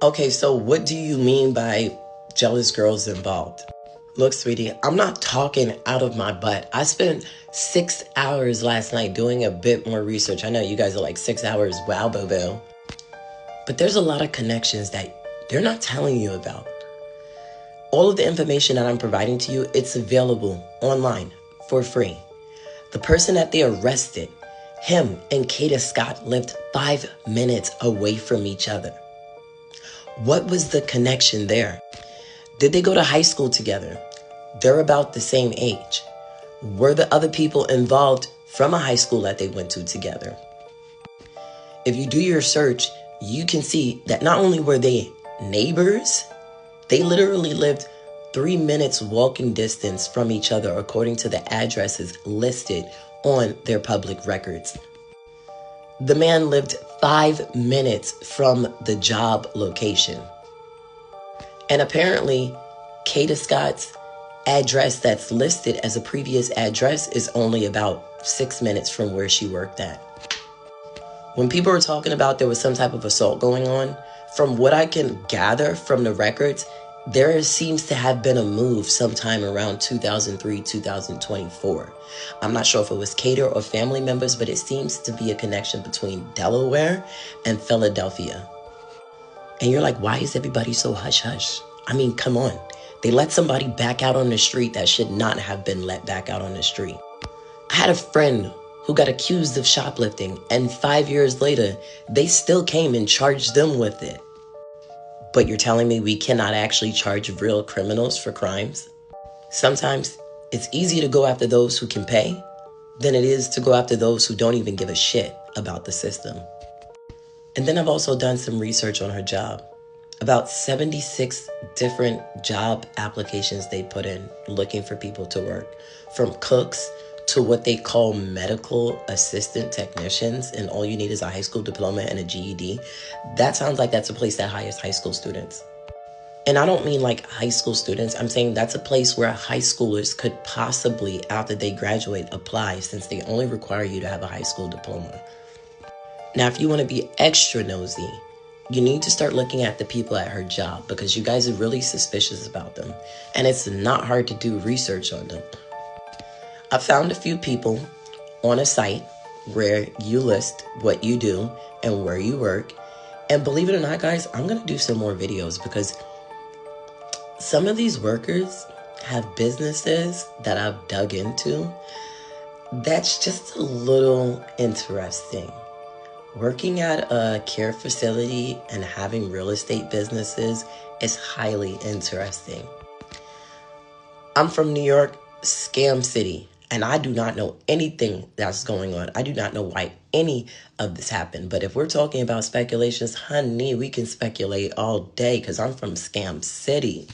Okay, so what do you mean by jealous girls involved? Look, sweetie, I'm not talking out of my butt. I spent 6 hours last night doing a bit more research. I know you guys are like 6 hours, wow, boo. But there's a lot of connections that they're not telling you about. All of the information that I'm providing to you, it's available online for free. The person that they arrested, him and Kada Scott lived 5 minutes away from each other. What was the connection there? Did they go to high school together? They're about the same age. Were the other people involved from a high school that they went to together? If you do your search, you can see that not only were they neighbors, they literally lived 3 minutes walking distance from each other according to the addresses listed on their public records. The man lived 5 minutes from the job location. And apparently, Kada Scott's address that's listed as a previous address is only about 6 minutes from where she worked at. When people were talking about there was some type of assault going on, from what I can gather from the records, there seems to have been a move sometime around 2003, 2024. I'm not sure if it was Kada or family members, but it seems to be a connection between Delaware and Philadelphia. And you're like, why is everybody so hush-hush? I mean, come on. They let somebody back out on the street that should not have been let back out on the street. I had a friend who got accused of shoplifting, and 5 years later, they still came and charged them with it. But you're telling me we cannot actually charge real criminals for crimes? Sometimes it's easier to go after those who can pay than it is to go after those who don't even give a shit about the system. And then I've also done some research on her job. About 76 different job applications they put in looking for people to work. From cooks to what they call medical assistant technicians, and all you need is a high school diploma and a GED. That sounds like that's a place that hires high school students. And I don't mean like high school students. I'm saying that's a place where high schoolers could possibly, after they graduate, apply, since they only require you to have a high school diploma. Now, if you want to be extra nosy, you need to start looking at the people at her job, because you guys are really suspicious about them. And it's not hard to do research on them. I found a few people on a site where you list what you do and where you work. And believe it or not, guys, I'm going to do some more videos, because some of these workers have businesses that I've dug into. That's just a little interesting. Working at a care facility and having real estate businesses is highly interesting. I'm from New York, Scam City, and I do not know anything that's going on. I do not know why any of this happened. But if we're talking about speculations, honey, we can speculate all day, because I'm from Scam City.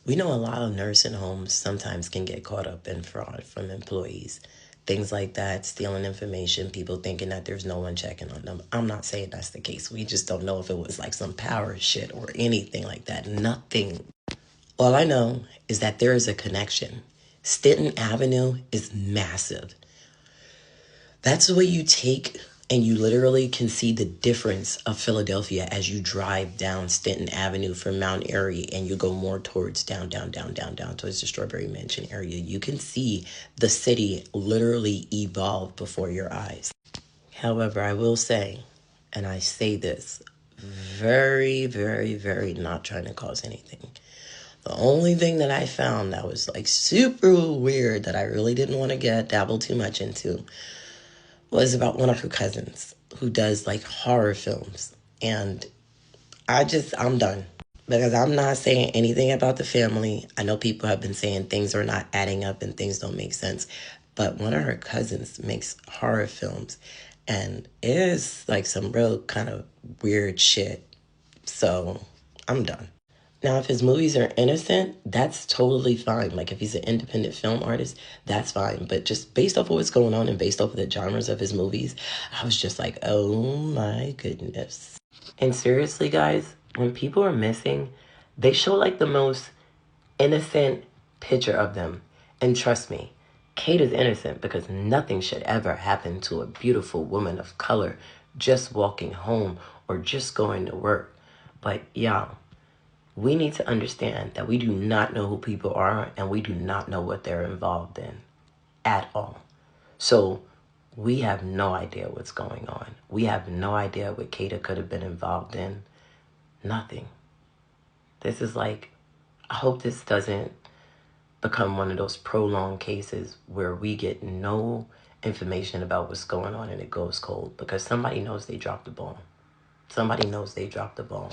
We know a lot of nursing homes sometimes can get caught up in fraud from employees. Things like that, stealing information, people thinking that there's no one checking on them. I'm not saying that's the case. We just don't know if it was like some power shit or anything like that. Nothing. All I know is that there is a connection. Stanton Avenue is massive. That's the way you take and you literally can see the difference of Philadelphia as you drive down Stanton Avenue from Mount Airy and you go more towards down towards the Strawberry Mansion area. You can see the city literally evolve before your eyes. However, I will say, and I say this very, very, very not trying to cause anything. The only thing that I found that was like super weird that I really didn't want to dabble too much into was about one of her cousins who does like horror films. And I'm done, because I'm not saying anything about the family. I know people have been saying things are not adding up and things don't make sense, but one of her cousins makes horror films, and it is like some real kind of weird shit. So I'm done. Now, if his movies are innocent, that's totally fine. Like, if he's an independent film artist, that's fine. But just based off of what's going on and based off of the genres of his movies, I was just like, oh my goodness. And seriously, guys, when people are missing, they show like the most innocent picture of them. And trust me, Kate is innocent, because nothing should ever happen to a beautiful woman of color just walking home or just going to work. But y'all, we need to understand that we do not know who people are and we do not know what they're involved in at all. So we have no idea what's going on. We have no idea what Kada could have been involved in. Nothing. This is like, I hope this doesn't become one of those prolonged cases where we get no information about what's going on and it goes cold because somebody knows they dropped the ball. Somebody knows they dropped the ball.